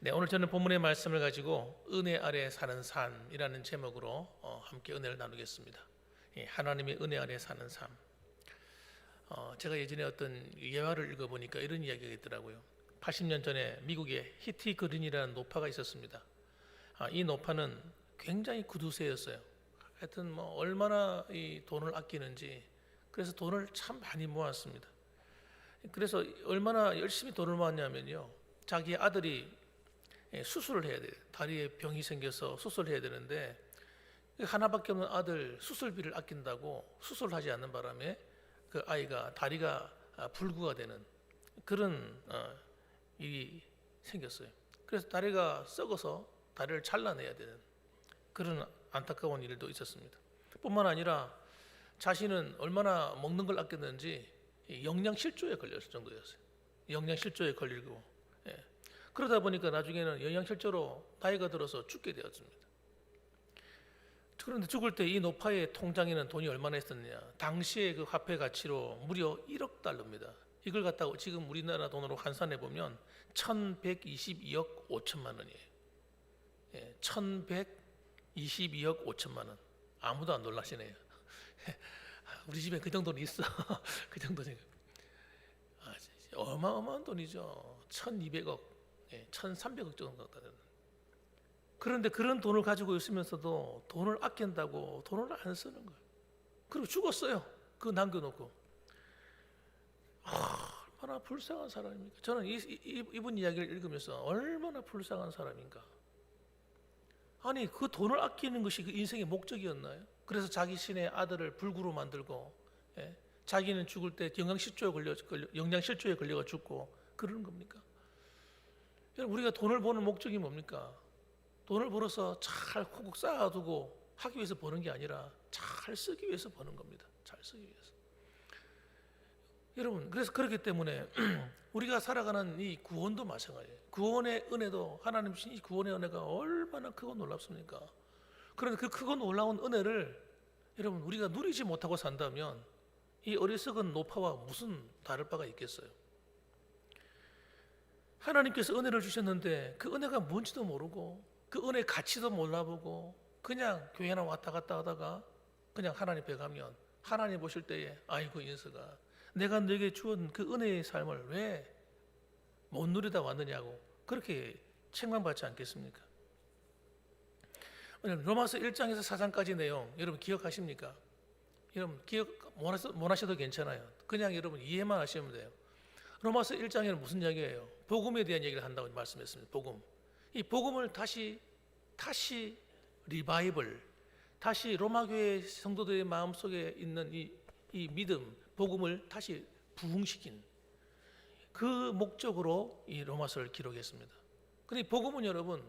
네, 오늘 저는 본문의 말씀을 가지고 은혜 아래 사는 삶이라는 제목으로 함께 은혜를 나누겠습니다. 하나님의 은혜 아래 사는 삶. 제가 예전에 어떤 예화를 읽어보니까 이런 이야기가 있더라고요. 80년 전에 미국에 히티 그린이라는 노파가 있었습니다. 이 노파는 굉장히 구두쇠였어요. 하여튼 뭐 얼마나 이 돈을 아끼는지, 그래서 돈을 참 많이 모았습니다. 그래서 얼마나 열심히 돈을 모았냐면요, 자기 아들이 수술을 해야 돼요. 다리에 병이 생겨서 수술을 해야 되는데 하나밖에 없는 아들 수술비를 아낀다고 수술을 하지 않는 바람에 그 아이가 다리가 불구가 되는 그런 일이 생겼어요. 그래서 다리가 썩어서 다리를 잘라내야 되는 그런 안타까운 일도 있었습니다. 뿐만 아니라 자신은 얼마나 먹는 걸 아꼈는지 영양실조에 걸렸을 정도였어요. 영양실조에 걸리고, 그러다 보니까 나중에는 영양실조로 나이가 들어서 죽게 되었습니다. 그런데 죽을 때 이 노파의 통장에는 돈이 얼마나 있었느냐? 당시의 그 화폐 가치로 무려 1억 달러입니다. 이걸 갖다가 지금 우리나라 돈으로 환산해 보면 1122억 5천만 원이에요. 1122억 5천만 원. 아무도 안 놀라시네요. 우리 집에 그 정도는 있어. 그 정도는. 어마어마한 돈이죠. 1200억. 1300억 정도 되는. 그런데 그런 돈을 가지고 있으면서도 돈을 아낀다고 돈을 안 쓰는 거예요. 그리고 죽었어요. 그거 남겨놓고. 얼마나 불쌍한 사람입니까? 저는 이분 이야기를 읽으면서 얼마나 불쌍한 사람인가. 아니, 그 돈을 아끼는 것이 그 인생의 목적이었나요? 그래서 자기 신의 아들을 불구로 만들고, 자기는 죽을 때 영양실조에 걸려가 죽고 그러는 겁니까? 여러분, 우리가 돈을 버는 목적이 뭡니까? 돈을 벌어서 잘 호국 쌓아두고 하기 위해서 버는 게 아니라 잘 쓰기 위해서 버는 겁니다. 잘 쓰기 위해서. 여러분, 그래서 그렇기 때문에 우리가 살아가는 이 구원도 마찬가지예요. 구원의 은혜도, 하나님 주신 이 구원의 은혜가 얼마나 크고 놀랍습니까? 그런데 그 크고 놀라운 은혜를 여러분, 우리가 누리지 못하고 산다면 이 어리석은 노파와 무슨 다를 바가 있겠어요? 하나님께서 은혜를 주셨는데 그 은혜가 뭔지도 모르고 그 은혜의 가치도 몰라보고 그냥 교회나 왔다 갔다 하다가 그냥 하나님 뵈 가면 하나님 보실 때에 아이고, 이 녀석아, 내가 너에게 주은 그 은혜의 삶을 왜 못 누리다 왔느냐고 그렇게 책망받지 않겠습니까? 로마서 1장에서 4장까지 내용 여러분 기억하십니까? 여러분 기억 못 하셔도 괜찮아요. 그냥 여러분 이해만 하시면 돼요. 로마서 1장에는 무슨 이야기예요? 복음에 대한 얘기를 한다고 말씀했습니다. 복음. 이 복음을 다시 리바이벌, 다시 로마교회 성도들의 마음속에 있는 이 믿음, 복음을 다시 부흥시킨 그 목적으로 이 로마서를 기록했습니다. 그런데 복음은 여러분,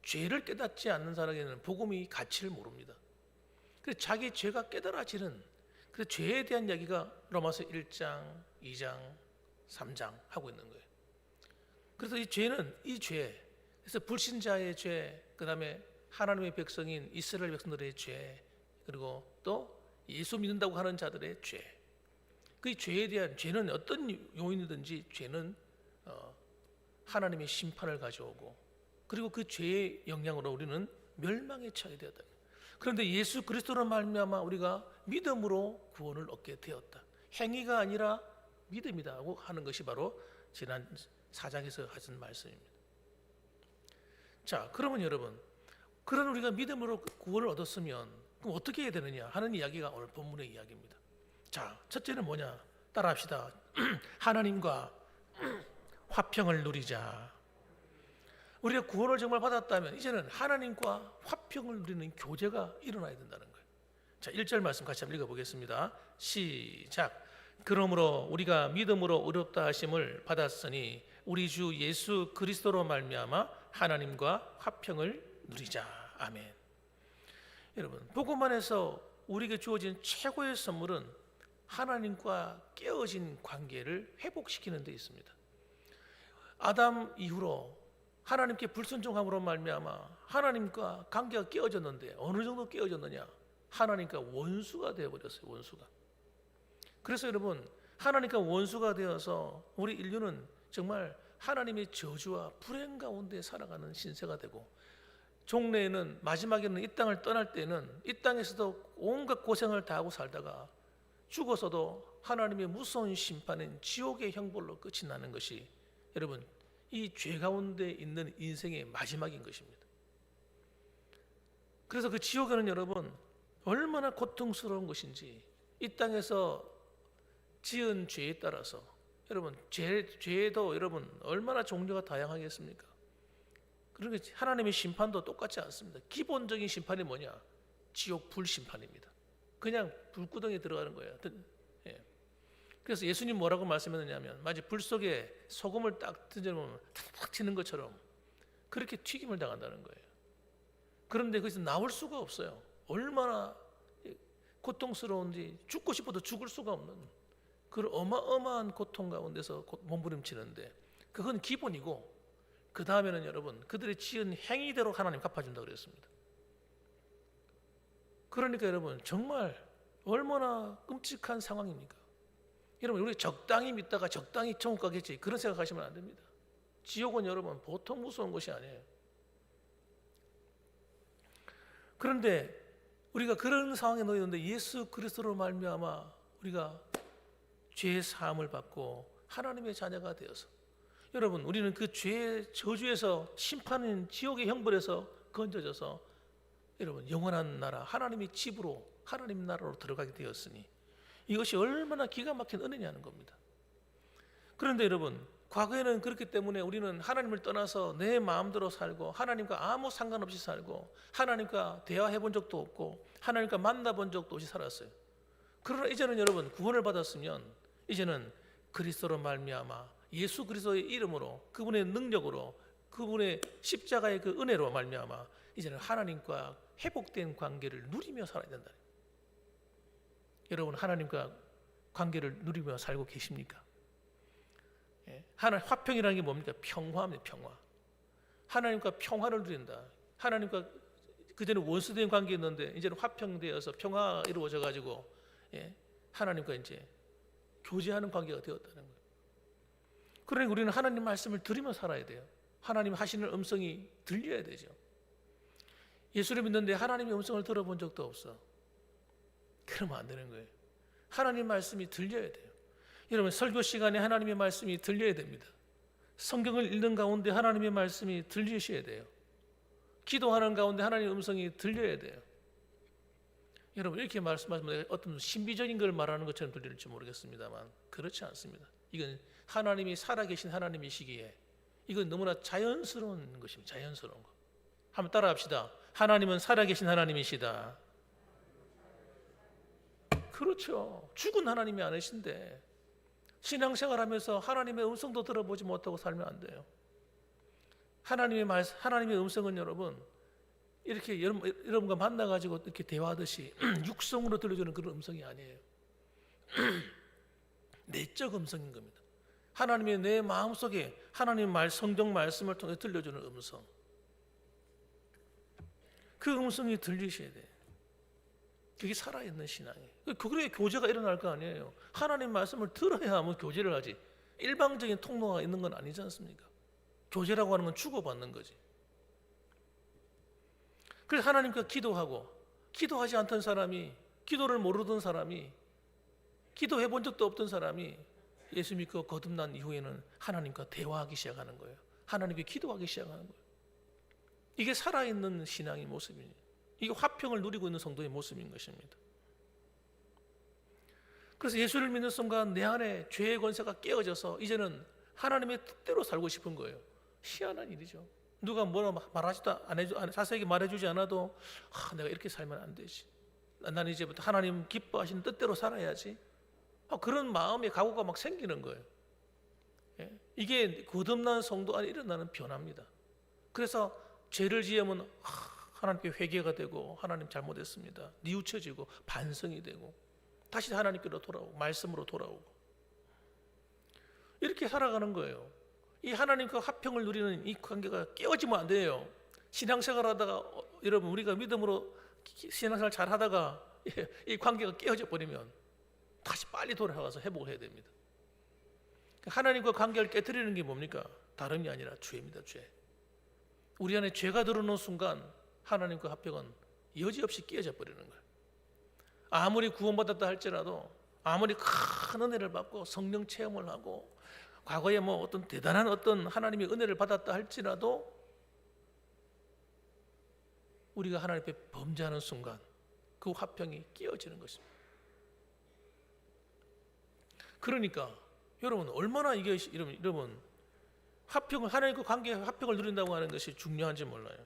죄를 깨닫지 않는 사람에게는 복음의 가치를 모릅니다. 그래서 자기 죄가 깨달아지는 그 죄에 대한 이야기가 로마서 1장, 2장, 3장 하고 있는 거예요. 그래서 이 죄, 그래서 불신자의 죄, 그 다음에 하나님의 백성인 이스라엘 백성들의 죄, 그리고 또 예수 믿는다고 하는 자들의 죄, 그 죄에 대한, 죄는 어떤 요인이든지 죄는 하나님의 심판을 가져오고, 그리고 그 죄의 영향으로 우리는 멸망에 처하게 되었다. 그런데 예수 그리스도로 말미암아 우리가 믿음으로 구원을 얻게 되었다. 행위가 아니라 믿음이라고 하는 것이 바로 지난 4장에서 하신 말씀입니다. 자, 그러면 여러분, 그런 우리가 믿음으로 구원을 얻었으면 그럼 어떻게 해야 되느냐 하는 이야기가 오늘 본문의 이야기입니다. 자, 첫째는 뭐냐? 따라합시다. 하나님과 화평을 누리자. 우리가 구원을 정말 받았다면 이제는 하나님과 화평을 누리는 교제가 일어나야 된다는 거예요. 자, 1절 말씀 같이 한번 읽어보겠습니다. 시작. 그러므로 우리가 믿음으로 의롭다 하심을 받았으니 우리 주 예수 그리스도로 말미암아 하나님과 화평을 누리자. 아멘. 여러분, 복음 안에서 우리에게 주어진 최고의 선물은 하나님과 깨어진 관계를 회복시키는 데 있습니다. 아담 이후로 하나님께 불순종함으로 말미암아 하나님과 관계가 깨어졌는데 어느 정도 깨어졌느냐? 하나님과 원수가 되어버렸어요. 원수가. 그래서 여러분, 하나님과 원수가 되어서 우리 인류는 정말 하나님의 저주와 불행 가운데 살아가는 신세가 되고, 종래에는 마지막에는 이 땅을 떠날 때는 이 땅에서도 온갖 고생을 다 하고 살다가 죽어서도 하나님의 무서운 심판인 지옥의 형벌로 끝이 나는 것이, 여러분, 이 죄 가운데 있는 인생의 마지막인 것입니다. 그래서 그 지옥에는 여러분 얼마나 고통스러운 것인지, 이 땅에서 지은 죄에 따라서 여러분 죄도 여러분 얼마나 종류가 다양하겠습니까? 그러니까 하나님의 심판도 똑같지 않습니다. 기본적인 심판이 뭐냐? 지옥 불 심판입니다. 그냥 불구덩이에 들어가는 거예요. 예. 그래서 예수님 뭐라고 말씀했느냐면, 마치 불 속에 소금을 딱 던져놓으면 탁탁 튀는 것처럼 그렇게 튀김을 당한다는 거예요. 그런데 거기서 나올 수가 없어요. 얼마나 고통스러운지, 죽고 싶어도 죽을 수가 없는 그런 어마어마한 고통 가운데서 몸부림치는데, 그건 기본이고, 그 다음에는 여러분 그들의 지은 행위대로 하나님 갚아준다고 그랬습니다. 그러니까 여러분 정말 얼마나 끔찍한 상황입니까? 여러분, 우리 적당히 믿다가 적당히 천국 가겠지, 그런 생각하시면 안 됩니다. 지옥은 여러분 보통 무서운 것이 아니에요. 그런데 우리가 그런 상황에 놓여 있는데 예수 그리스도로 말미암아 우리가 죄 사함을 받고 하나님의 자녀가 되어서, 여러분 우리는 그 죄의 저주에서, 심판인 지옥의 형벌에서 건져져서 여러분 영원한 나라, 하나님의 집으로, 하나님 나라로 들어가게 되었으니 이것이 얼마나 기가 막힌 은혜냐는 겁니다. 그런데 여러분, 과거에는 그렇기 때문에 우리는 하나님을 떠나서 내 마음대로 살고 하나님과 아무 상관없이 살고 하나님과 대화해 본 적도 없고 하나님과 만나본 적도 없이 살았어요. 그러나 이제는 여러분 구원을 받았으면 이제는 그리스도로 말미암아 예수 그리스도의 이름으로, 그분의 능력으로, 그분의 십자가의 그 은혜로 말미암아 이제는 하나님과 회복된 관계를 누리며 살아야 된다. 여러분 하나님과 관계를 누리며 살고 계십니까? 하나님 화평이라는 게 뭡니까? 평화입니다. 평화. 하나님과 평화를 누린다. 하나님과 그전에 원수된 관계였는데 이제는 화평되어서 평화가 이루어져 가지고 하나님과 이제 교제하는 관계가 되었다는 거예요. 그러니 우리는 하나님 말씀을 들으며 살아야 돼요. 하나님 하시는 음성이 들려야 되죠. 예수를 믿는데 하나님의 음성을 들어본 적도 없어. 그러면 안 되는 거예요. 하나님 말씀이 들려야 돼요. 여러분 설교 시간에 하나님의 말씀이 들려야 됩니다. 성경을 읽는 가운데 하나님의 말씀이 들리셔야 돼요. 기도하는 가운데 하나님의 음성이 들려야 돼요. 여러분 이렇게 말씀하시면 어떤 신비적인 걸 말하는 것처럼 들릴지 모르겠습니다만 그렇지 않습니다. 이건 하나님이 살아계신 하나님이시기에 이건 너무나 자연스러운 것입니다. 자연스러운 거. 한번 따라합시다. 하나님은 살아계신 하나님이시다. 그렇죠. 죽은 하나님이 아니신데 신앙생활하면서 하나님의 음성도 들어보지 못하고 살면 안 돼요. 하나님의 음성은 여러분 이렇게 여러분과 만나가지고 이렇게 대화하듯이 육성으로 들려주는 그런 음성이 아니에요. 내적 음성인 겁니다. 하나님의 내 마음속에 하나님 성경 말씀을 통해 들려주는 음성. 그 음성이 들리셔야 돼요. 그게 살아있는 신앙이에요. 그래야 교제가 일어날 거 아니에요. 하나님 말씀을 들어야 하면 교제를 하지. 일방적인 통로가 있는 건 아니지 않습니까? 교제라고 하는 건 주고받는 거지. 그래서 하나님과 기도하고, 기도하지 않던 사람이, 기도를 모르던 사람이, 기도해 본 적도 없던 사람이 예수 믿고 거듭난 이후에는 하나님과 대화하기 시작하는 거예요. 하나님께 기도하기 시작하는 거예요. 이게 살아있는 신앙의 모습이에요. 이게 화평을 누리고 있는 성도의 모습인 것입니다. 그래서 예수를 믿는 순간 내 안에 죄의 권세가 깨어져서 이제는 하나님의 뜻대로 살고 싶은 거예요. 희한한 일이죠. 누가 뭐라 말하지도 자세하게 말해주지 않아도 내가 이렇게 살면 안 되지. 나는 이제부터 하나님 기뻐하시는 뜻대로 살아야지. 그런 마음의 각오가 막 생기는 거예요. 이게 거듭난 성도 안에 일어나는 변화입니다. 그래서 죄를 지으면 하나님께 회개가 되고 하나님 잘못했습니다. 뉘우쳐지고 반성이 되고 다시 하나님께로 돌아오고 말씀으로 돌아오고 이렇게 살아가는 거예요. 이 하나님과 화평을 누리는 이 관계가 깨어지면 안 돼요. 신앙생활하다가 여러분 우리가 믿음으로 신앙생활 잘 하다가 이 관계가 깨어져 버리면 다시 빨리 돌아가서 회복을 해야 됩니다. 하나님과 관계를 깨뜨리는 게 뭡니까? 다름이 아니라 죄입니다. 죄. 우리 안에 죄가 들어오는 순간 하나님과 화평은 여지없이 깨어져 버리는 거예요. 아무리 구원받았다 할지라도, 아무리 큰 은혜를 받고 성령 체험을 하고 과거에 뭐 어떤 대단한 어떤 하나님의 은혜를 받았다 할지라도 우리가 하나님 앞에 범죄하는 순간 그 화평이 깨어지는 것입니다. 그러니까 여러분 얼마나 이게 여러분 화평을, 하나님과 관계 화평을 누린다고 하는 것이 중요한지 몰라요.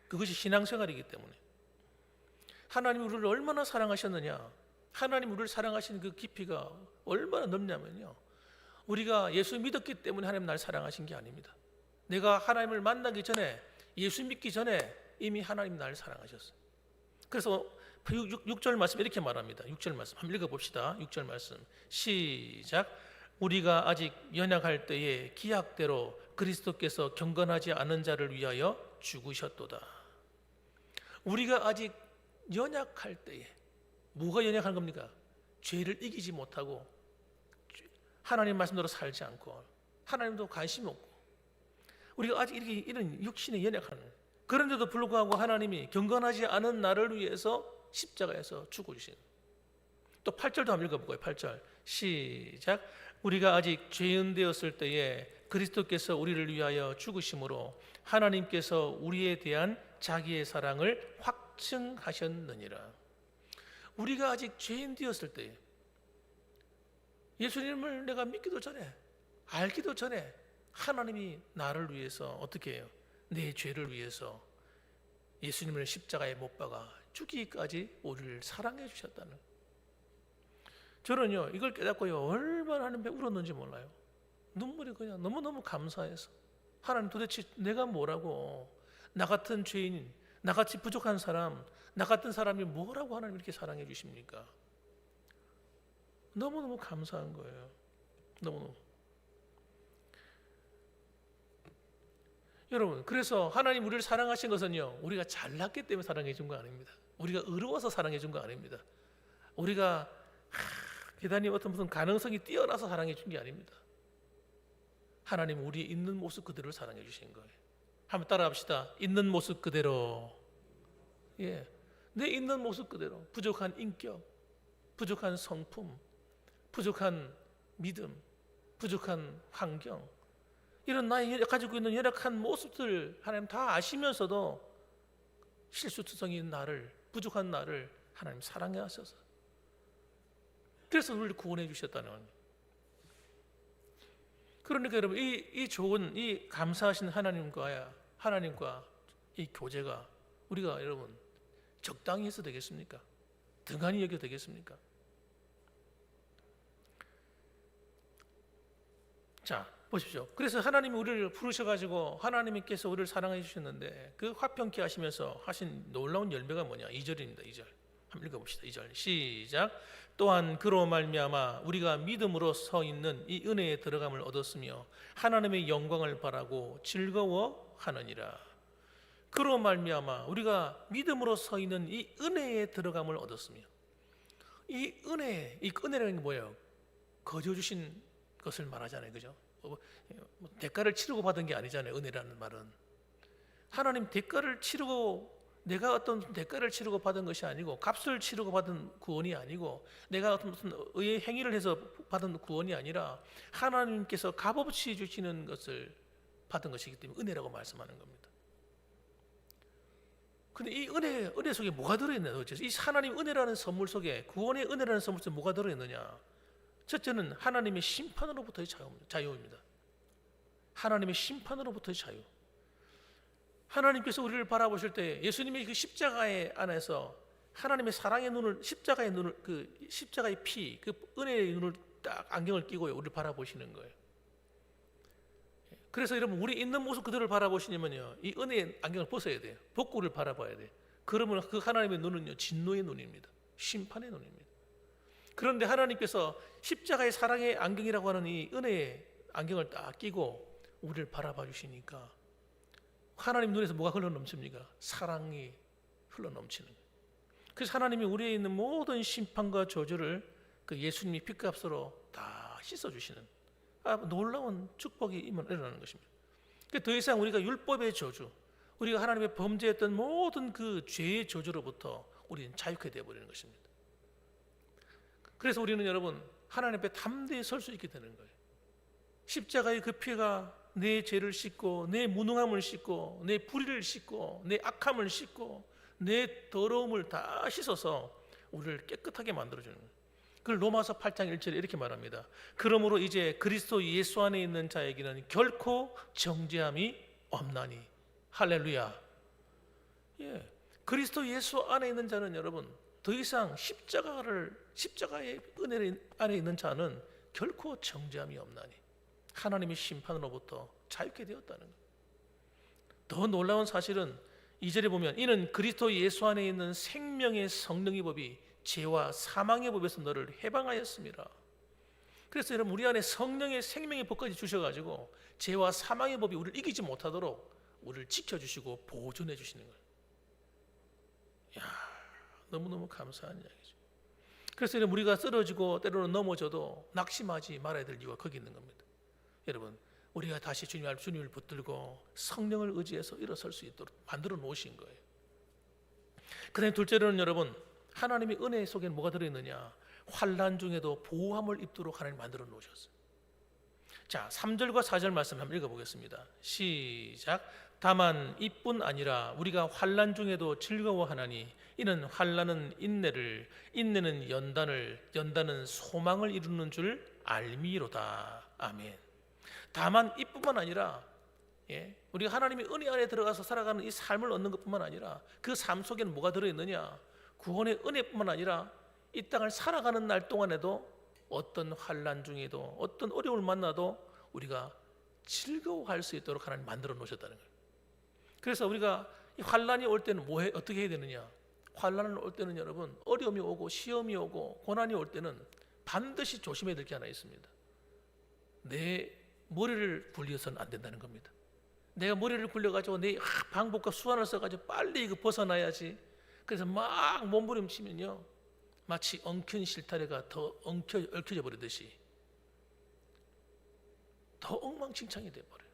그것이 신앙생활이기 때문에. 하나님이 우리를 얼마나 사랑하셨느냐, 하나님 우리를 사랑하시는 그 깊이가 얼마나 넓냐면요, 우리가 예수 믿었기 때문에 하나님 날 사랑하신 게 아닙니다. 내가 하나님을 만나기 전에, 예수 믿기 전에 이미 하나님 날 사랑하셨어요. 그래서 6절 말씀 이렇게 말합니다. 6절 말씀 한번 읽어봅시다. 6절 말씀 시작. 우리가 아직 연약할 때에 기약대로 그리스도께서 경건하지 않은 자를 위하여 죽으셨도다. 우리가 아직 연약할 때에, 뭐가 연약한 겁니까? 죄를 이기지 못하고 하나님 말씀대로 살지 않고 하나님도 관심이 없고 우리가 아직 이런 육신에 연약한, 그런데도 불구하고 하나님이 경건하지 않은 나를 위해서 십자가에서 죽으신. 또 8절도 한번 읽어볼까요? 8절 시작. 우리가 아직 죄인 되었을 때에 그리스도께서 우리를 위하여 죽으심으로 하나님께서 우리에 대한 자기의 사랑을 확증하셨느니라. 우리가 아직 죄인 되었을 때에, 예수님을 내가 믿기도 전에, 알기도 전에 하나님이 나를 위해서 어떻게 해요? 내 죄를 위해서 예수님을 십자가에 못 박아 죽기까지 우리를 사랑해 주셨다는. 저는요 이걸 깨닫고요 얼마나 하나님께 울었는지 몰라요. 눈물이 그냥 너무너무 감사해서, 하나님 도대체 내가 뭐라고, 나 같은 죄인, 나같이 부족한 사람, 나 같은 사람이 뭐라고 하나님 이렇게 사랑해 주십니까? 너무너무 감사한 거예요. 너무너무. 여러분, 그래서 하나님 우리를 사랑하신 것은요 우리가 잘났기 때문에 사랑해 준 거 아닙니다. 우리가 의로워서 사랑해 준 거 아닙니다. 우리가 대단히 어떤 무슨 가능성이 뛰어나서 사랑해 준 게 아닙니다. 하나님 우리 있는 모습 그대로 사랑해 주신 거예요. 한번 따라합시다. 있는 모습 그대로. 예, 내 있는 모습 그대로. 부족한 인격, 부족한 성품, 부족한 믿음, 부족한 환경, 이런 나의 가지고 있는 열악한 모습들 하나님 다 아시면서도 실수투성인 나를, 부족한 나를 하나님 사랑해 하셔서, 그래서 우리를 구원해 주셨다는 겁니다. 그러니까 여러분 이 좋은, 이 감사하신 하나님과 이 교제가 우리가 여러분 적당히 해서 되겠습니까? 등한히 여겨 되겠습니까? 자 보십시오. 그래서 하나님이 우리를 부르셔가지고 하나님께서 우리를 사랑해 주셨는데 그 화평케 하시면서 하신 놀라운 열매가 뭐냐? 2절입니다. 2절 한번 읽어봅시다. 2절 시작. 또한 그로 말미암아 우리가 믿음으로 서 있는 이 은혜에 들어감을 얻었으며 하나님의 영광을 바라고 즐거워하느니라. 그로 말미암아 우리가 믿음으로 서 있는 이 은혜에 들어감을 얻었으며, 이 은혜라는 게 뭐예요? 거저 주신 것을 말하잖아요, 그죠? 대가를 치르고 받은 게 아니잖아요. 은혜라는 말은 하나님 대가를 치르고, 내가 어떤 대가를 치르고 받은 것이 아니고, 값을 치르고 받은 구원이 아니고, 내가 어떤 무슨 의의 행위를 해서 받은 구원이 아니라 하나님께서 값없이 주시는 것을 받은 것이기 때문에 은혜라고 말씀하는 겁니다. 근데 이 은혜 속에 뭐가 들어있나요? 이 하나님 은혜라는 선물 속에, 구원의 은혜라는 선물 속에 뭐가 들어있느냐? 첫째는 하나님의 심판으로부터의 자유입니다. 하나님의 심판으로부터의 자유. 하나님께서 우리를 바라보실 때 예수님의 그 십자가의 안에서 하나님의 사랑의 눈을, 십자가의 피, 그 은혜의 눈을 딱 안경을 끼고 우리를 바라보시는 거예요. 그래서 여러분 우리 있는 모습 그대로 바라보시려면요 이 은혜의 안경을 벗어야 돼요. 벗고 우리를 바라봐야 돼요. 그러면 그 하나님의 눈은요 진노의 눈입니다. 심판의 눈입니다. 그런데 하나님께서 십자가의 사랑의 안경이라고 하는 이 은혜의 안경을 딱 끼고 우리를 바라봐 주시니까 하나님 눈에서 뭐가 흘러넘칩니까? 사랑이 흘러넘치는 거예요. 그래서 하나님이 우리에 있는 모든 심판과 저주를 그 예수님이 핏값으로 다 씻어주시는, 놀라운 축복이 일어나는 것입니다. 더 이상 우리가 율법의 저주, 우리가 하나님의 범죄했던 모든 그 죄의 저주로부터 우리는 자유케 되어버리는 것입니다. 그래서 우리는 여러분 하나님 앞에 담대히 설 수 있게 되는 거예요. 십자가의 그 피가 내 죄를 씻고 내 무능함을 씻고 내 불의를 씻고 내 악함을 씻고 내 더러움을 다 씻어서 우리를 깨끗하게 만들어주는 거예요. 그걸 로마서 8장 1절에 이렇게 말합니다. 그러므로 이제 그리스도 예수 안에 있는 자에게는 결코 정죄함이 없나니. 할렐루야. 예, 그리스도 예수 안에 있는 자는 여러분 더 이상 십자가의 은혜 안에 있는 자는 결코 정죄함이 없나니. 하나님의 심판으로부터 자유케 되었다는 거예요. 더 놀라운 사실은 2절에 보면 이는 그리스도 예수 안에 있는 생명의 성령의 법이 죄와 사망의 법에서 너를 해방하였습니다. 그래서 여러분 우리 안에 성령의 생명의 법까지 주셔가지고 죄와 사망의 법이 우리를 이기지 못하도록 우리를 지켜주시고 보존해 주시는 거예요. 야, 너무너무 감사한 이야기죠. 그래서 여러분 우리가 쓰러지고 때로는 넘어져도 낙심하지 말아야 될 이유가 거기 있는 겁니다. 여러분 우리가 다시 주님을 붙들고 성령을 의지해서 일어설 수 있도록 만들어 놓으신 거예요. 그 다음에 둘째로는 여러분 하나님의 은혜 속에는 뭐가 들어있느냐, 환난 중에도 보호함을 입도록 하나님 만들어 놓으셨어요. 자, 3절과 4절 말씀 한번 읽어보겠습니다. 시작. 다만 이뿐 아니라 우리가 환난 중에도 즐거워하나니 이는 환난은 인내를, 인내는 연단을, 연단은 소망을 이루는 줄 알미로다. 아멘. 다만 이뿐만 아니라 우리가 하나님의 은혜 안에 들어가서 살아가는 이 삶을 얻는 것뿐만 아니라 그 삶 속에는 뭐가 들어있느냐, 구원의 은혜뿐만 아니라 이 땅을 살아가는 날 동안에도 어떤 환난 중에도 어떤 어려움을 만나도 우리가 즐거워할 수 있도록 하나님 만들어 놓으셨다는 거예요. 그래서 우리가 이 환난이 올 때는 어떻게 해야 되느냐, 환난을 올 때는 여러분 어려움이 오고 시험이 오고 고난이 올 때는 반드시 조심해야 될 게 하나 있습니다. 내 머리를 굴려서는 안 된다는 겁니다. 내가 머리를 굴려가지고 내 방법과 수완을 써가지고 빨리 이거 벗어나야지. 그래서 막 몸부림치면요 마치 엉킨 실타래가 더 얽혀져 버리듯이 더 엉망진창이 돼버려요.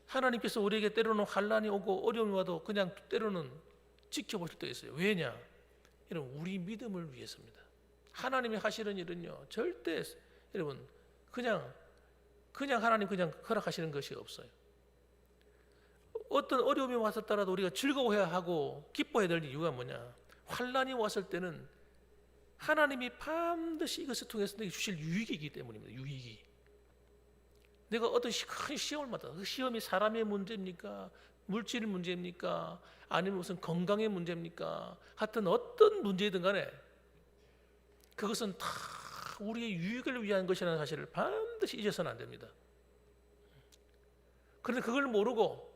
하나님께서 우리에게 때로는 환난이 오고 어려움이 와도 그냥 때로는 지켜보실 때 있어요. 왜냐? 여러분 우리 믿음을 위해서입니다. 하나님이 하시는 일은요 절대 여러분 그냥 하나님 그냥 허락하시는 것이 없어요. 어떤 어려움이 왔었더라도 우리가 즐거워해야 하고 기뻐해야 될 이유가 뭐냐? 환난이 왔을 때는 하나님이 반드시 이것을 통해서 내게 주실 유익이기 때문입니다. 유익이. 내가 어떤 큰 시험을 받아, 그 시험이 사람의 문제입니까? 물질 문제입니까? 아니면 무슨 건강의 문제입니까? 하여튼 어떤 문제이든 간에 그것은 다 우리의 유익을 위한 것이라는 사실을 반드시 잊어서는 안 됩니다. 그런데 그걸 모르고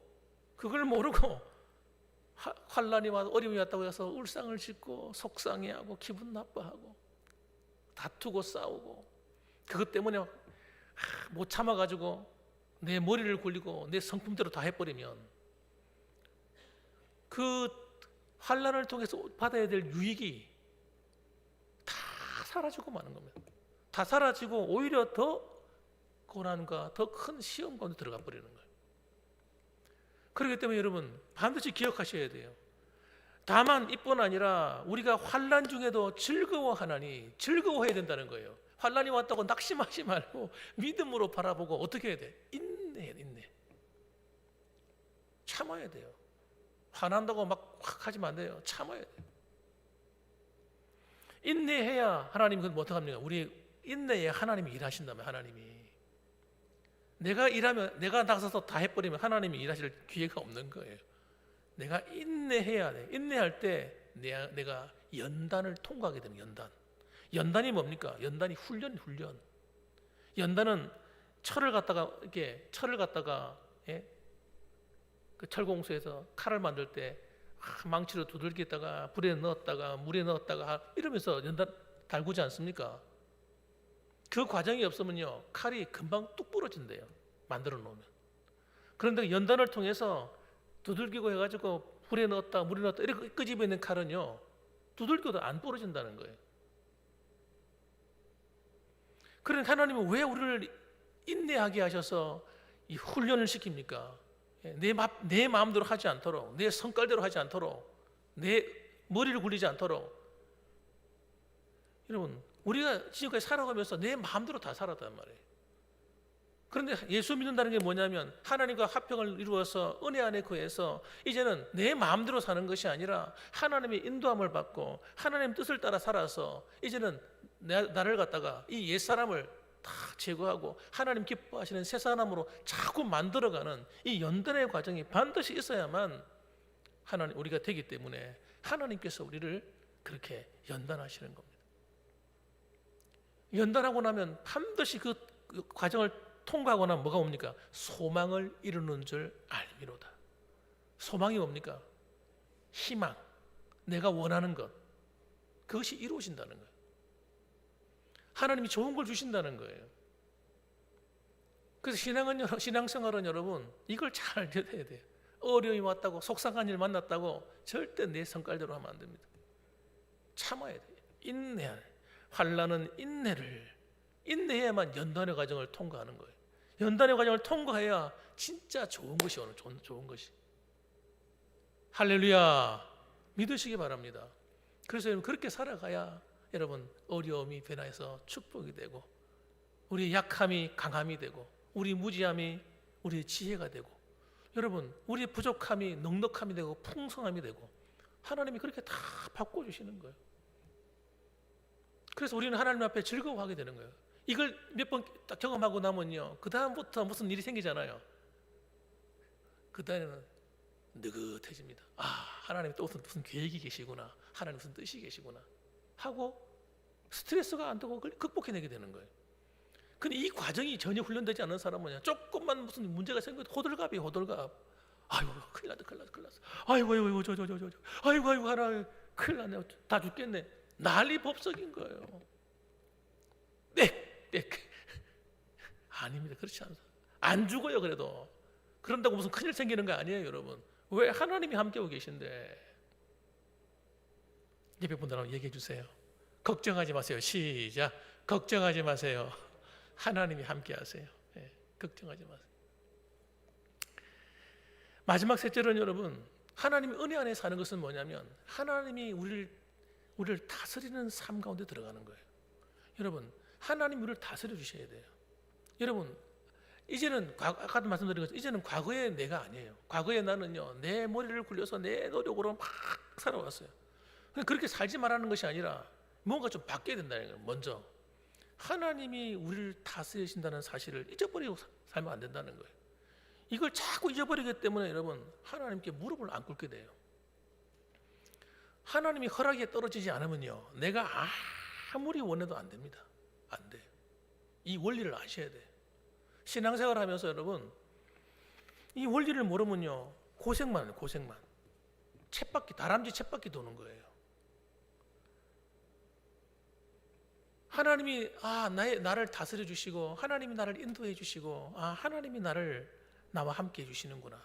환난이 와서 어려움이 왔다고 해서 울상을 짓고 속상해하고 기분 나빠하고 다투고 싸우고 그것 때문에 못 참아가지고 내 머리를 굴리고 내 성품대로 다 해버리면 그 환난을 통해서 받아야 될 유익이 다 사라지고 마는 겁니다. 다 사라지고 오히려 더 고난과 더 큰 시험 가운데 들어가 버리는 거예요. 그렇기 때문에 여러분 반드시 기억하셔야 돼요. 다만 이뿐 아니라 우리가 환난 중에도 즐거워하나니, 즐거워해야 된다는 거예요. 환난이 왔다고 낙심하지 말고 믿음으로 바라보고 어떻게 해야 돼? 인내해야 돼. 인내. 참아야 돼요. 화난다고 막 확 하면 안 돼요. 참아야 돼요. 인내해야 하나님 그건 어떻게 합니까? 우리 인내에 하나님이 일하신다면 하나님이 내가 일하면 내가 나서서 다 해버리면 하나님이 일하실 기회가 없는 거예요. 내가 인내해야 돼. 인내할 때 내가 연단을 통과하게 되는 연단. 연단이 뭡니까? 연단이 훈련. 연단은 철을 갖다가 그 철공소에서 칼을 만들 때 망치로 두들기다가 불에 넣었다가 물에 넣었다가 이러면서 연단 달구지 않습니까? 그 과정이 없으면요 칼이 금방 뚝 부러진대요. 만들어 놓으면. 그런데 연단을 통해서 두들기고 해가지고 불에 넣었다 물에 넣었다 이렇게 끄집어 있는 칼은요 두들겨도 안 부러진다는 거예요. 그러니까 하나님은 왜 우리를 인내하게 하셔서 이 훈련을 시킵니까? 내 마음대로 하지 않도록, 내 성깔대로 하지 않도록, 내 머리를 굴리지 않도록. 여러분, 우리가 지금까지 살아가면서 내 마음대로 다 살았단 말이에요. 그런데 예수 믿는다는 게 뭐냐면 하나님과 화평을 이루어서 은혜 안에 거해서 이제는 내 마음대로 사는 것이 아니라 하나님의 인도함을 받고 하나님 뜻을 따라 살아서 이제는 나를 갖다가 이 옛사람을 다 제거하고 하나님 기뻐하시는 새 사람으로 자꾸 만들어가는 이 연단의 과정이 반드시 있어야만 하나님 우리가 되기 때문에 하나님께서 우리를 그렇게 연단하시는 겁니다. 연단하고 나면 반드시 그 과정을 통과하고 나면 뭐가 옵니까? 소망을 이루는 줄 알미로다. 소망이 뭡니까? 희망, 내가 원하는 것, 그것이 이루어진다는 거예요. 하나님이 좋은 걸 주신다는 거예요. 그래서 신앙생활은 여러분 이걸 잘 알려야 돼요. 어려움이 왔다고 속상한 일 만났다고 절대 내 성깔대로 하면 안 됩니다. 참아야 돼요. 인내해야 돼요. 환난은 인내해야만 연단의 과정을 통과하는 거예요. 연단의 과정을 통과해야 진짜 좋은 것이 오는 좋은 것이. 할렐루야, 믿으시기 바랍니다. 그래서 여러분 그렇게 살아가야 여러분 어려움이 변화해서 축복이 되고 우리의 약함이 강함이 되고 우리 무지함이 우리의 지혜가 되고 여러분 우리의 부족함이 넉넉함이 되고 풍성함이 되고 하나님이 그렇게 다 바꿔주시는 거예요. 그래서 우리는 하나님 앞에 즐거워하게 되는 거예요. 이걸 몇 번 딱 경험하고 나면요 그 다음부터 무슨 일이 생기잖아요. 그 다음에는 느긋해집니다. 아, 하나님이 또 무슨 계획이 계시구나, 하나님 무슨 뜻이 계시구나 하고 스트레스가 안 되고 극복해내게 되는 거예요. 근데 이 과정이 전혀 훈련되지 않은 사람은 조금만 무슨 문제가 생겨도 호들갑이에요. 호들갑. 아이고 큰일 났다. 아이고 저 아이고 하나 큰일 났네. 다 죽겠네. 난리 법석인 거예요. 네. 아닙니다. 그렇지 않아요. 안 죽어요. 그래도 그런다고 무슨 큰일 생기는 거 아니에요, 여러분. 왜? 하나님이 함께하고 계신데. 예배 분들하고 얘기해 주세요. 걱정하지 마세요. 시작. 걱정하지 마세요. 하나님이 함께하세요. 네, 걱정하지 마세요. 마지막 셋째는 여러분, 하나님의 은혜 안에 사는 것은 뭐냐면 하나님이 우리를 다스리는 삶 가운데 들어가는 거예요. 여러분, 하나님 우리를 다스려 주셔야 돼요. 여러분, 이제는 아까도 말씀드린 것처럼 이제는 과거의 내가 아니에요. 과거의 나는요 내 머리를 굴려서 내 노력으로 막 살아왔어요. 그렇게 살지 말라는 것이 아니라 뭔가 좀 바뀌어야 된다는 거예요. 먼저 하나님이 우리를 다스리신다는 사실을 잊어버리고 살면 안 된다는 거예요. 이걸 자꾸 잊어버리기 때문에 여러분 하나님께 무릎을 안 꿇게 돼요. 하나님이 허락에 떨어지지 않으면요 내가 아무리 원해도 안 됩니다. 안 돼요. 이 원리를 아셔야 돼요. 신앙생활 하면서 여러분 이 원리를 모르면요 고생만 해요. 고생만. 쳇바퀴, 다람쥐 쳇바퀴 도는 거예요. 하나님이 나를 다스려 주시고 하나님이 나를 인도해 주시고 하나님이 나와 함께 해 주시는구나.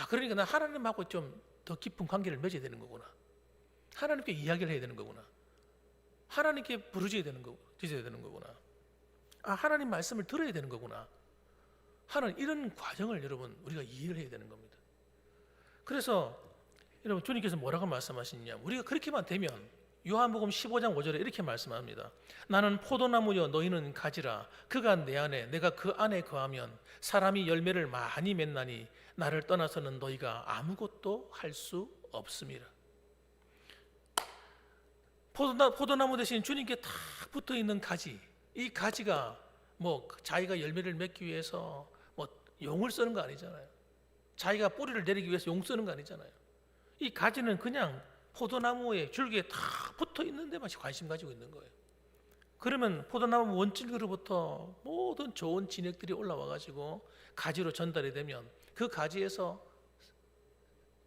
그러니까 나 하나님하고 좀 더 깊은 관계를 맺어야 되는 거구나. 하나님께 이야기를 해야 되는 거구나. 하나님께 부르짖어야 되는 거구나. 하나님 말씀을 들어야 되는 거구나. 하는 이런 과정을 여러분 우리가 이해를 해야 되는 겁니다. 그래서 여러분 주님께서 뭐라고 말씀하시느냐? 우리가 그렇게만 되면 요한복음 15장 5절에 이렇게 말씀합니다. 나는 포도나무여 너희는 가지라. 그가 내 안에 내가 그 안에 거하면 사람이 열매를 많이 맺나니 나를 떠나서는 너희가 아무것도 할 수 없음이라. 포도나무 대신 주님께 탁 붙어있는 가지, 이 가지가 뭐 자기가 열매를 맺기 위해서 뭐 용을 쓰는 거 아니잖아요. 자기가 뿌리를 내리기 위해서 용 쓰는 거 아니잖아요. 이 가지는 그냥 포도나무의 줄기에 다 붙어 있는 데만 관심 가지고 있는 거예요. 그러면 포도나무 원줄기로부터 모든 좋은 진액들이 올라와 가지고 가지로 전달이 되면 그 가지에서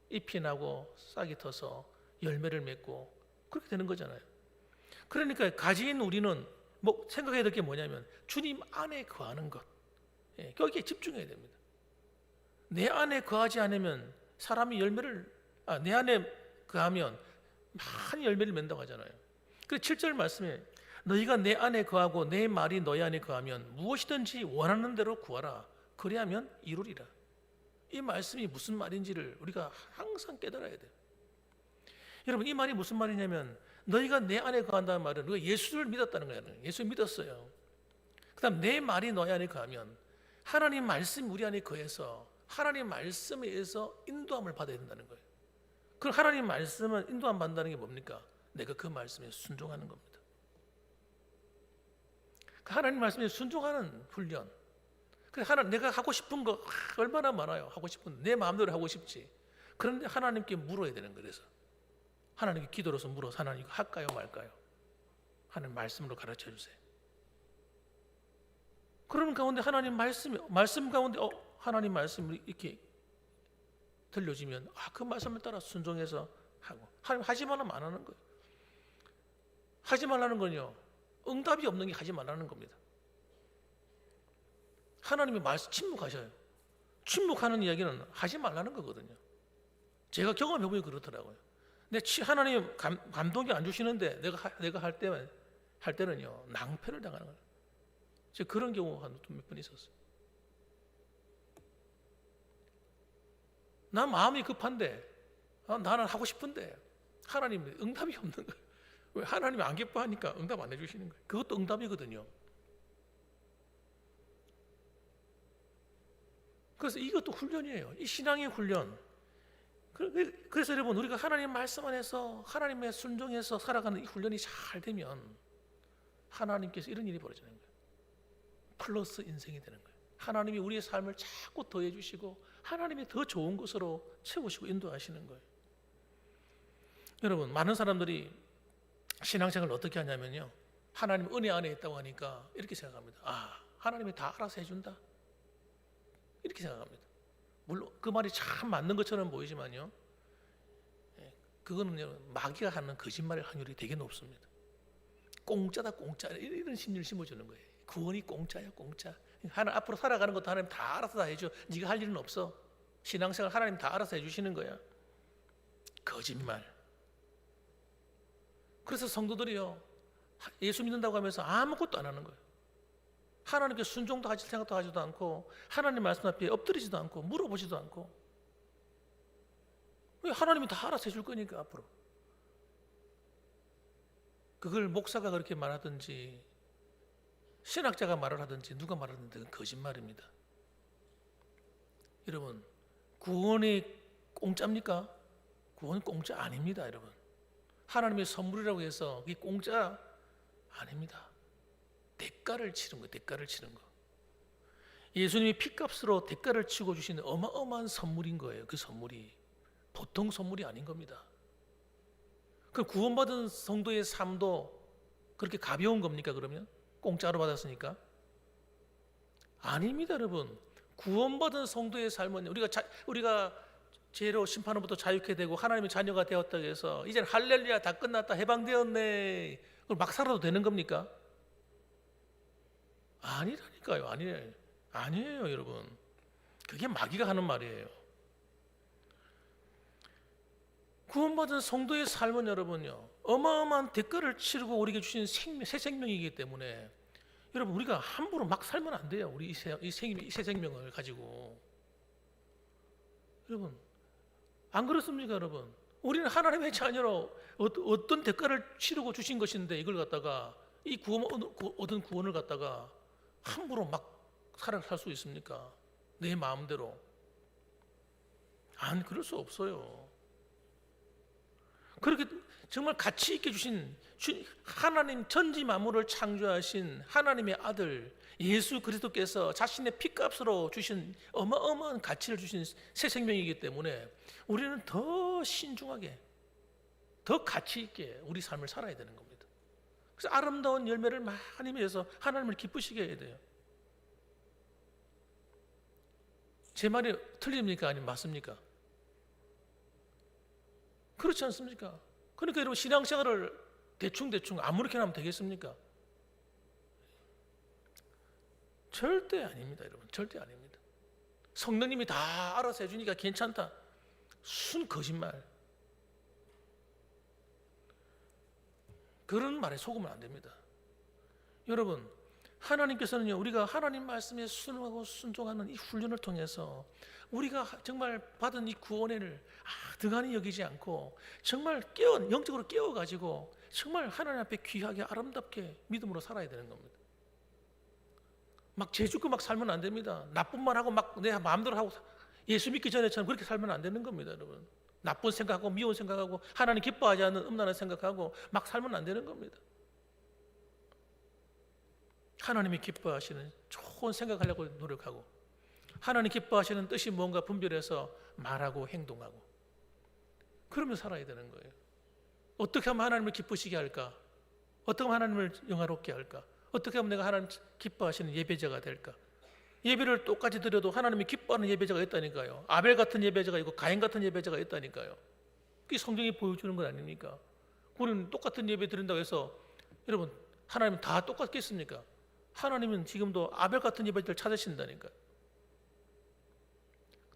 잎이 나고 싹이 터서 열매를 맺고 그렇게 되는 거잖아요. 그러니까 가지인 우리는 뭐 생각해야 될 게 뭐냐면 주님 안에 거하는 것, 거기에 집중해야 됩니다. 내 안에 거하지 않으면 사람이 내 안에 거하면 많이 열매를 맺는다고 하잖아요. 그 7절 말씀에 너희가 내 안에 거하고 내 말이 너희 안에 거하면 무엇이든지 원하는 대로 구하라. 그리하면 이루리라. 이 말씀이 무슨 말인지를 우리가 항상 깨달아야 돼요. 여러분, 이 말이 무슨 말이냐면 너희가 내 안에 거한다는 말은 우리가 예수를 믿었다는 거예요. 예수 믿었어요. 그다음 내 말이 너희 안에 거하면 하나님 말씀이 우리 안에 거해서 하나님 말씀에 의해서 인도함을 받아야 된다는 거예요. 그럼 하나님 말씀은 인도함 받는다는 게 뭡니까? 내가 그 말씀에 순종하는 겁니다. 하나님 말씀에 순종하는 훈련. 내가 하고 싶은 거 얼마나 많아요. 하고 싶은 내 마음대로 하고 싶지. 그런데 하나님께 물어야 되는 거예요. 그래서 하나님께 기도로서 물어서 하나님 이거 할까요 말까요? 하나님 말씀으로 가르쳐 주세요. 그러는 가운데 하나님 말씀 가운데 하나님 말씀을 이렇게 들려주면 그 말씀을 따라 순종해서 하고, 하나님 하지 말라면 안 하는 거예요. 하지 말라는 건요, 응답이 없는 게 하지 말라는 겁니다. 하나님이 침묵하셔요. 침묵하는 이야기는 하지 말라는 거거든요. 제가 경험해보니 그렇더라고요. 근데 하나님 감동이 안 주시는데 내가 할 때는요 낭패를 당하는 거예요. 제가 그런 경우가 몇 번 있었어요. 난 마음이 급한데 나는 하고 싶은데 하나님 응답이 없는 거예요. 왜? 하나님이 안 기뻐하니까 응답 안 해주시는 거예요. 그것도 응답이거든요. 그래서 이것도 훈련이에요. 이 신앙의 훈련. 그래서 여러분, 우리가 하나님 말씀 안에서 하나님의 순종해서 살아가는 이 훈련이 잘 되면 하나님께서 이런 일이 벌어지는 거예요. 플러스 인생이 되는 거예요. 하나님이 우리의 삶을 자꾸 더해 주시고 하나님이 더 좋은 것으로 채우시고 인도하시는 거예요. 여러분, 많은 사람들이 신앙생활을 어떻게 하냐면요, 하나님 은혜 안에 있다고 하니까 이렇게 생각합니다. 하나님이 다 알아서 해준다, 이렇게 생각합니다. 물론 그 말이 참 맞는 것처럼 보이지만요, 그거는요 마귀가 하는 거짓말의 확률이 되게 높습니다. 공짜다 공짜, 이런 심리를 심어주는 거예요. 구원이 공짜야 공짜. 하나님 앞으로 살아가는 것도 하나님 다 알아서 다 해줘. 네가 할 일은 없어. 신앙생활 하나님 다 알아서 해주시는 거야. 거짓말. 그래서 성도들이요 예수 믿는다고 하면서 아무것도 안 하는 거예요. 하나님께 순종도 하실 생각도 하지도 않고 하나님 말씀 앞에 엎드리지도 않고 물어보지도 않고. 왜? 하나님이 다 알아서 해줄 거니까 앞으로. 그걸 목사가 그렇게 말하든지 신학자가 말을 하든지 누가 말하든지 그건 거짓말입니다. 여러분, 구원이 공짜입니까? 구원은 공짜 아닙니다. 여러분, 하나님의 선물이라고 해서 그게 공짜 아닙니다. 대가를 치른 거, 대가를 치른 거. 예수님이 피값으로 대가를 치고 주신 어마어마한 선물인 거예요. 그 선물이 보통 선물이 아닌 겁니다. 그 구원받은 성도의 삶도 그렇게 가벼운 겁니까? 그러면 공짜로 받았으니까? 아닙니다, 여러분. 구원받은 성도의 삶은 우리가 죄로 심판으로부터 자유케 되고 하나님의 자녀가 되었다고 해서 이제는 할렐루야 다 끝났다 해방되었네, 그걸 막 살아도 되는 겁니까? 아니라니까요. 아니에요, 여러분. 그게 마귀가 하는 말이에요. 구원받은 성도의 삶은 여러분요 어마어마한 대가를 치르고 우리에게 주신 새 생명이기 때문에 여러분, 우리가 함부로 막 살면 안 돼요. 우리 이 새 생명을 가지고. 여러분, 안 그렇습니까? 여러분, 우리는 하나님의 자녀로 어떤 대가를 치르고 주신 것인데 이걸 갖다가 이 얻은 구원을 갖다가 함부로 막 살 수 있습니까? 내 마음대로. 그럴 수 없어요. 그렇게 정말 가치 있게 주신 하나님 천지 만물을 창조하신 하나님의 아들 예수 그리스도께서 자신의 피값으로 주신 어마어마한 가치를 주신 새 생명이기 때문에 우리는 더 신중하게, 더 가치 있게 우리 삶을 살아야 되는 겁니다. 그래서 아름다운 열매를 많이 맺어서 하나님을 기쁘시게 해야 돼요. 제 말이 틀립니까? 아니면 맞습니까? 그렇지 않습니까? 그러니까 여러분, 신앙생활을 대충 아무렇게나 하면 되겠습니까? 절대 아닙니다, 여러분. 절대 아닙니다. 성령님이 다 알아서 해주니까 괜찮다, 순 거짓말. 그런 말에 속으면 안 됩니다. 여러분, 하나님께서는요, 우리가 하나님 말씀에 순응하고 순종하는 이 훈련을 통해서 우리가 정말 받은 이 구원을 등한히 여기지 않고 정말 영적으로 깨워가지고 정말 하나님 앞에 귀하게 아름답게 믿음으로 살아야 되는 겁니다. 막 죄짓고 막 살면 안 됩니다. 나쁜 말 하고 막 내 마음대로 하고 예수 믿기 전에처럼 그렇게 살면 안 되는 겁니다, 여러분. 나쁜 생각하고 미운 생각하고 하나님 기뻐하지 않는 음란한 생각하고 막 살면 안 되는 겁니다. 하나님이 기뻐하시는 좋은 생각하려고 노력하고 하나님 기뻐하시는 뜻이 뭔가 분별해서 말하고 행동하고 그러면 살아야 되는 거예요. 어떻게 하면 하나님을 기쁘시게 할까? 어떻게 하면 하나님을 영화롭게 할까? 어떻게 하면 내가 하나님 기뻐하시는 예배자가 될까? 예배를 똑같이 드려도 하나님이 기뻐하는 예배자가 있다니까요. 아벨 같은 예배자가 있고 가인 같은 예배자가 있다니까요. 그게 성경이 보여주는 것 아닙니까? 우리는 똑같은 예배 드린다고 해서 여러분 하나님은 다 똑같겠습니까? 하나님은 지금도 아벨 같은 예배자를 찾으신다니까요.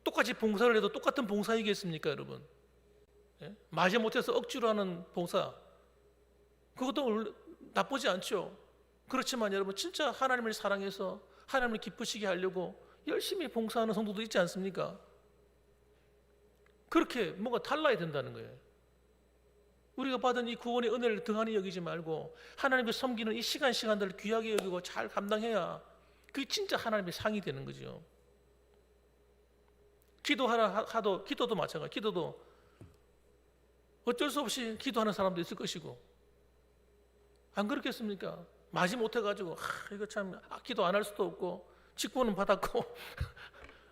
똑같이 봉사를 해도 똑같은 봉사이겠습니까, 여러분? 예? 마지못해서 억지로 하는 봉사 그것도 나쁘지 않죠. 그렇지만 여러분 진짜 하나님을 사랑해서 하나님을 기쁘시게 하려고 열심히 봉사하는 성도도 있지 않습니까? 그렇게 뭔가 달라야 된다는 거예요. 우리가 받은 이 구원의 은혜를 등한히 여기지 말고 하나님을 섬기는 이 시간들을 귀하게 여기고 잘 감당해야 그게 진짜 하나님의 상이 되는 거죠. 기도도 마찬가지. 기도도 어쩔 수 없이 기도하는 사람도 있을 것이고 안 그렇겠습니까? 마지못해 가지고 이거 참 기도 안 할 수도 없고 직분은 받았고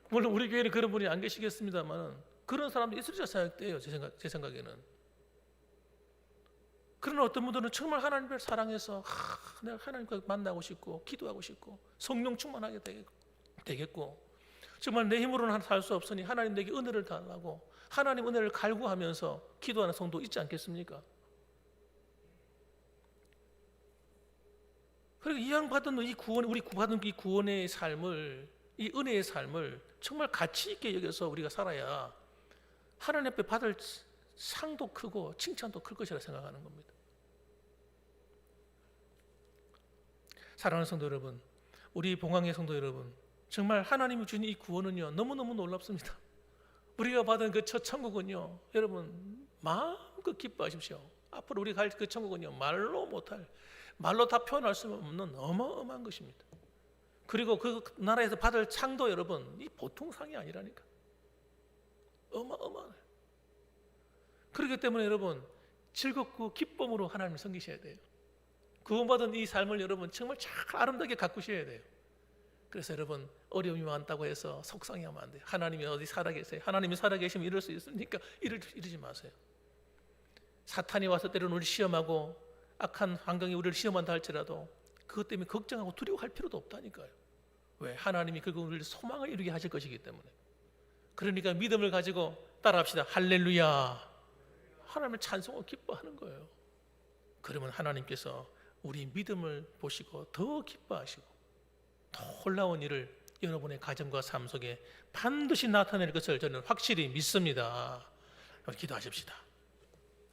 물론 우리 교회는 그런 분이 안 계시겠습니다만 그런 사람도 있을 생각돼요. 제 생각에는. 그러나 어떤 분들은 정말 하나님을 사랑해서 내가 하나님과 만나고 싶고 기도하고 싶고 성령 충만하게 되겠고 정말 내 힘으로는 살 수 없으니 하나님 내게 은혜를 달라고 하나님 은혜를 갈구하면서 기도하는 성도 있지 않겠습니까? 그리고 이왕 받은 이 구원, 우리 받은 이 구원의 삶을, 이 은혜의 삶을 정말 가치 있게 여겨서 우리가 살아야 하나님 앞에 받을 상도 크고 칭찬도 클 것이라 생각하는 겁니다. 사랑하는 성도 여러분, 우리 봉황의 성도 여러분, 정말 하나님이 주신 이 구원은요 너무너무 놀랍습니다. 우리가 받은 그 첫 천국은요, 여러분 마음껏 기뻐하십시오. 앞으로 우리가 갈 그 천국은요 말로 다 표현할 수 없는 어마어마한 것입니다. 그리고 그 나라에서 받을 상도 여러분 이 보통 상이 아니라니까 어마어마해. 그렇기 때문에 여러분 즐겁고 기쁨으로 하나님을 섬기셔야 돼요. 구원받은 이 삶을 여러분 정말 잘 아름답게 가꾸셔야 돼요. 그래서 여러분 어려움이 많다고 해서 속상해하면 안 돼요. 하나님이 어디 살아계세요? 하나님이 살아계시면 이럴 수 있습니까? 이러지 마세요. 사탄이 와서 때로는 우리 시험하고 악한 환경이 우리를 시험한다 할지라도 그것 때문에 걱정하고 두려워할 필요도 없다니까요. 왜? 하나님이 결국 우리를 소망을 이루게 하실 것이기 때문에. 그러니까 믿음을 가지고 따라합시다. 할렐루야. 하나님을 찬송하고 기뻐하는 거예요. 그러면 하나님께서 우리 믿음을 보시고 더 기뻐하시고 놀라운 일을 여러분의 가정과 삶 속에 반드시 나타낼 것을 저는 확실히 믿습니다. 기도하십시다.